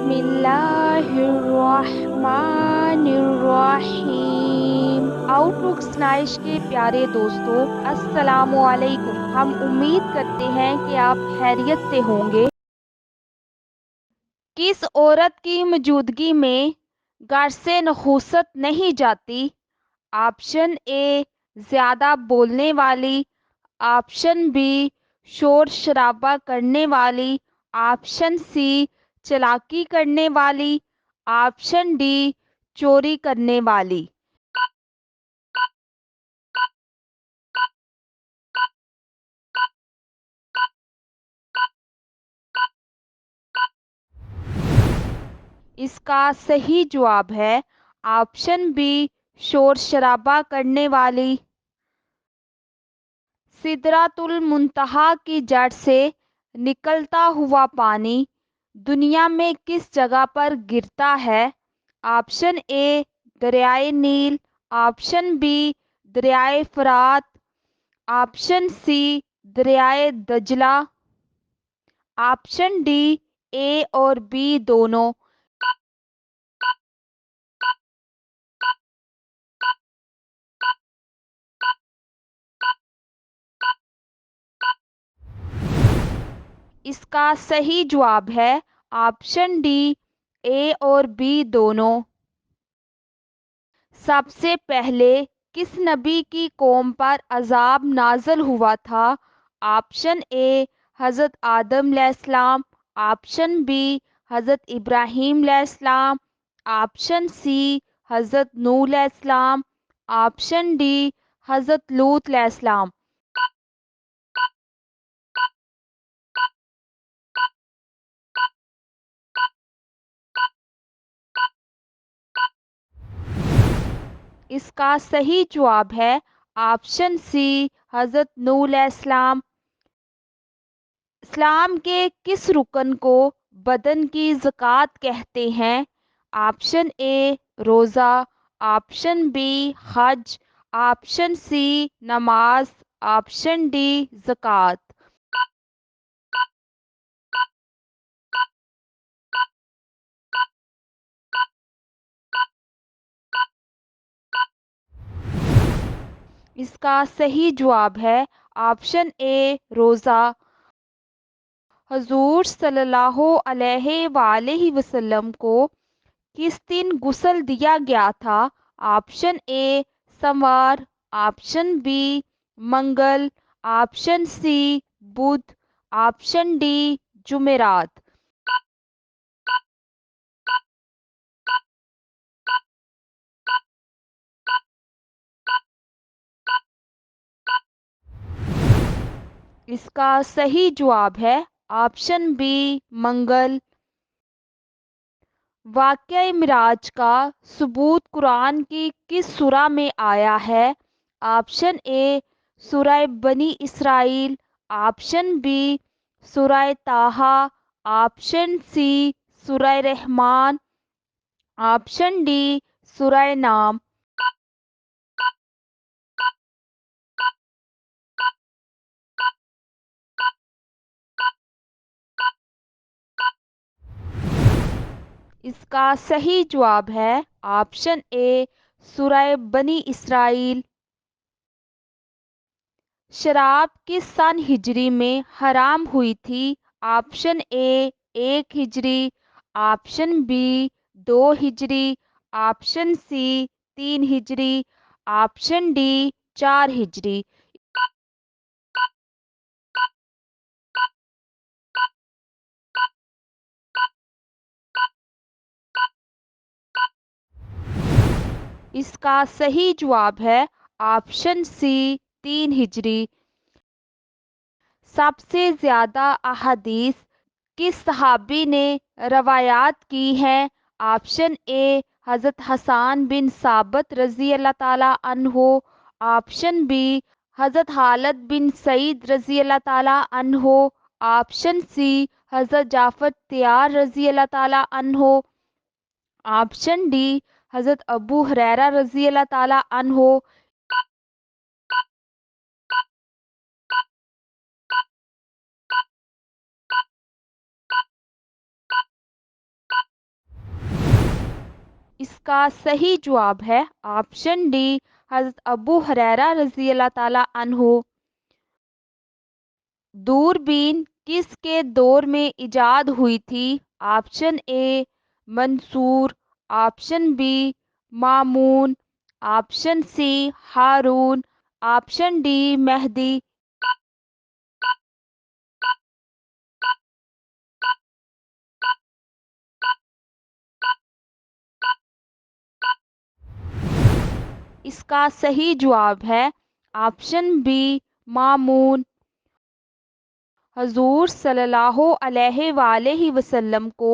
بسم اللہ الرحمن الرحیم۔ آؤٹ لک اسنائش کے پیارے دوستو، السلام علیکم۔ ہم امید کرتے ہیں کہ آپ خیریت سے ہوں گے۔ کس عورت کی موجودگی میں گھر سے نحوست نہیں جاتی؟ آپشن اے زیادہ بولنے والی، آپشن بی شور شرابہ کرنے والی، آپشن سی چالاکی کرنے والی، آپشن ڈی چوری کرنے والی۔ اس کا صحیح جواب ہے آپشن بی شور شرابہ کرنے والی۔ سدرۃ المنتہا کی جڑ سے نکلتا ہوا پانی دنیا میں کس جگہ پر گرتا ہے؟ آپشن اے دریائے نیل، آپشن بی دریائے فرات، آپشن سی دریائے دجلہ، آپشن ڈی اے اور بی دونوں۔ اس کا صحیح جواب ہے آپشن ڈی اے اور بی دونوں۔ سب سے پہلے کس نبی کی قوم پر عذاب نازل ہوا تھا؟ آپشن اے حضرت آدم علیہ السلام، آپشن بی حضرت ابراہیم علیہ السلام، آپشن سی حضرت نوح علیہ السلام، آپشن ڈی حضرت لوط علیہ السلام۔ اس کا صحیح جواب ہے آپشن سی حضرت نوح علیہ السلام۔ اسلام کے کس رکن کو بدن کی زکوٰۃ کہتے ہیں؟ آپشن اے روزہ، آپشن بی حج، آپشن سی نماز، آپشن ڈی زکوٰۃ۔ اس کا صحیح جواب ہے آپشن اے روزہ۔ حضور صلی اللہ علیہ وآلہ وسلم کو کس دن غسل دیا گیا تھا؟ آپشن اے سوموار، آپشن بی منگل، آپشن سی بدھ، آپشن ڈی جمعرات۔ اس کا صحیح جواب ہے آپشن بی منگل۔ واقعہ معراج کا ثبوت قرآن کی کس سورہ میں آیا ہے؟ آپشن اے سورہ بنی اسرائیل، آپشن بی سورہ طٰہٰ، آپشن سی سورہ رحمان، آپشن ڈی سورہ نام۔ اس کا صحیح جواب ہے آپشن اے سورہ بنی اسرائیل۔ شراب کس سن ہجری میں حرام ہوئی تھی؟ آپشن اے 1 ہجری، آپشن بی 2 ہجری، آپشن سی 3 ہجری، آپشن ڈی 4 ہجری۔ اس کا صحیح جواب ہے آپشن سی 3 ہجری۔ سب سے زیادہ احادیث کس صحابی نے روایات کی ہیں؟ آپشن اے حضرت حسان بن ثابت رضی اللہ تعالیٰ عنہ، آپشن بی حضرت خالد بن سعید رضی اللہ تعالیٰ عنہ، آپشن سی حضرت جعفر طیار رضی اللہ تعالیٰ عنہ، آپشن ڈی حضرت ابو ہریرہ رضی اللہ تعالیٰ عنہ۔ کا صحیح جواب ہے آپشن ڈی حضرت ابو ہریرہ رضی اللہ تعالیٰ عنہ۔ دوربین کس کے دور میں ایجاد ہوئی تھی؟ Option A Mansur, option B Mamun, option C Harun, option D Mahdi. اس کا صحیح جواب ہے آپشن بی مامون۔ حضور صلی اللہ علیہ وآلہ وسلم کو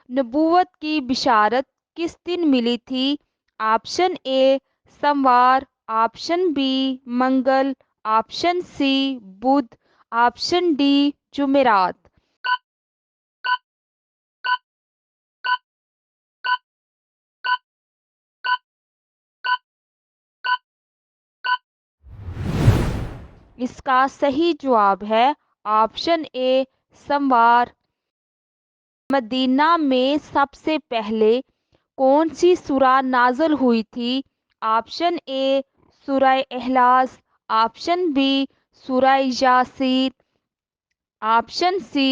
نبوت کی بشارت کس دن ملی تھی؟ آپشن اے سموار، آپشن بی منگل، آپشن سی بدھ، آپشن ڈی جمعرات۔ اس کا صحیح جواب ہے آپشن اے سموار۔ مدینہ میں سب سے پہلے کون سی سورہ نازل ہوئی تھی؟ آپشن اے سورہ اخلاص، آپشن بی سورہ یاسین، آپشن سی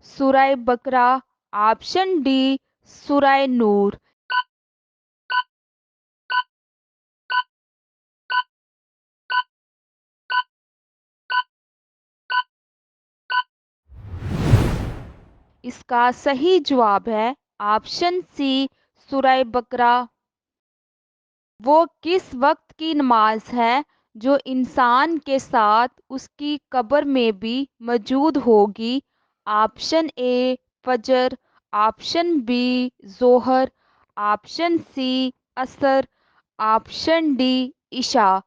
سورہ بقرہ، آپشن ڈی سورہ نور۔ اس کا صحیح جواب ہے آپشن سی سورہ بقرہ۔ وہ کس وقت کی نماز ہے جو انسان کے ساتھ اس کی قبر میں بھی موجود ہوگی؟ آپشن اے فجر، آپشن بی ظہر، آپشن سی عصر، آپشن ڈی عشاء۔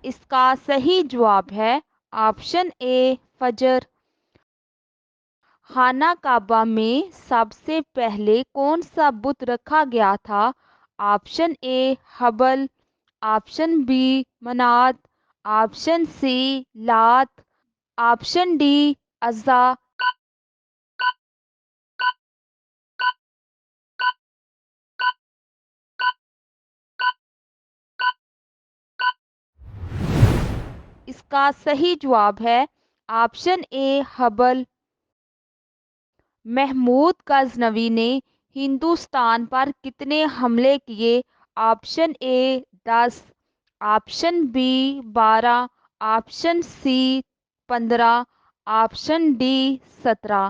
اس کا صحیح جواب ہے آپشن اے فجر۔ خانہ کعبہ میں سب سے پہلے کون سا بت رکھا گیا تھا؟ آپشن اے حبل، آپشن بی منات، آپشن سی لات، آپشن ڈی عزا۔ اس کا صحیح جواب ہے آپشن اے حبل۔ محمود غزنوی نے ہندوستان پر کتنے حملے کیے؟ Option A 10، option B 12، option C 15، option D 17۔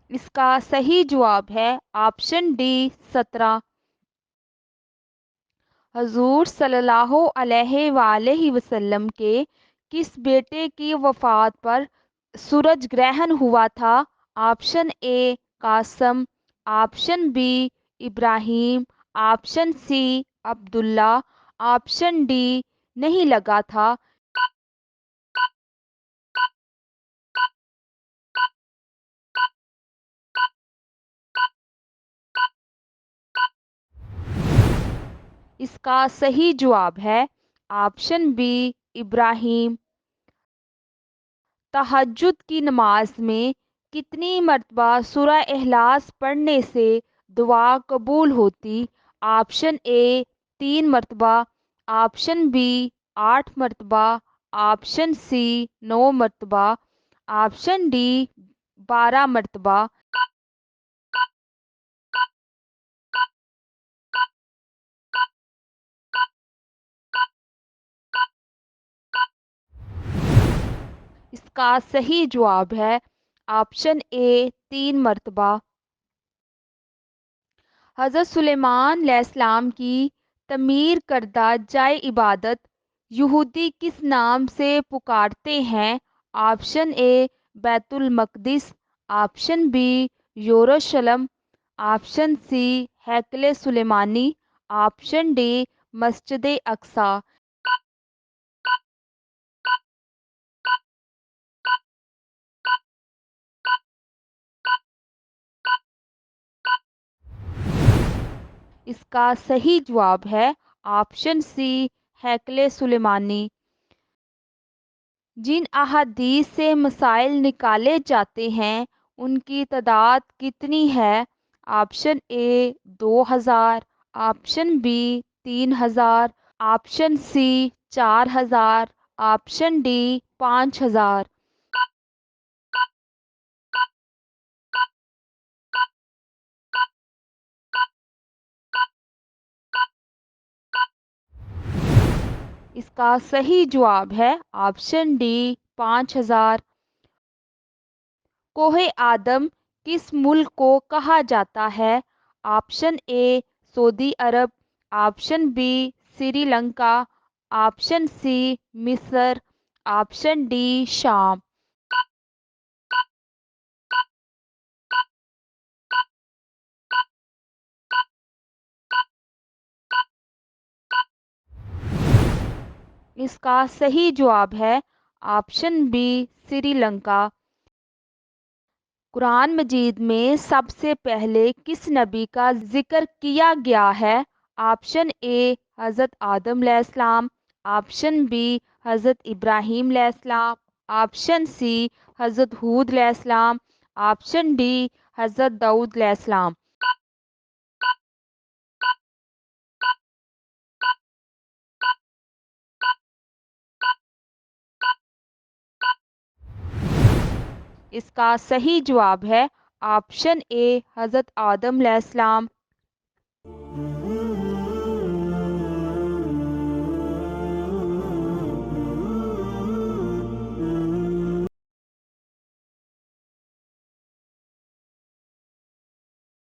اس کا صحیح جواب ہے آپشن ڈی 17۔ حضور صلی اللہ علیہ وآلہ وسلم کے کس بیٹے کی وفات پر سورج گرہن ہوا تھا؟ آپشن اے قاسم، آپشن بی ابراہیم، آپشن سی عبداللہ، آپشن ڈی نہیں لگا تھا۔ اس کا صحیح جواب ہے آپشن بی ابراہیم۔ تہجد کی نماز میں کتنی مرتبہ سورہ اخلاص پڑھنے سے دعا قبول ہوتی؟ آپشن اے 3 مرتبہ، آپشن بی 8 مرتبہ، آپشن سی 9 مرتبہ، آپشن ڈی 12 مرتبہ۔ اس کا صحیح جواب ہے آپشن اے 3 مرتبہ۔ حضرت سلیمان علیہ السلام کی تعمیر کردہ جائے عبادت یہودی کس نام سے پکارتے ہیں؟ آپشن اے بیت المقدس، آپشن بی یروشلم، آپشن سی ہیکل سلیمانی، آپشن ڈی مسجد اقصی۔ اس کا صحیح جواب ہے آپشن سی، ہیکل سلیمانی۔ جن احادیث سے مسائل نکالے جاتے ہیں ان کی تعداد کتنی ہے؟ Option A 2000، option B 3000، option C 4000، option D 5000۔ اس کا صحیح جواب ہے آپشن ڈی 5000۔ کوہ آدم کس ملک کو کہا جاتا ہے؟ آپشن اے سعودی عرب، option B Sri Lanka, option C مصر، آپشن ڈی شام۔ اس کا صحیح جواب ہے آپشن بی سری لنکا۔ قرآن مجید میں سب سے پہلے کس نبی کا ذکر کیا گیا ہے؟ آپشن اے حضرت آدم علیہ السلام، آپشن بی حضرت ابراہیم علیہ السلام، آپشن سی حضرت ہود علیہ السلام، آپشن ڈی حضرت داؤد علیہ السلام۔ اس کا صحیح جواب ہے آپشن اے حضرت آدم علیہ السلام۔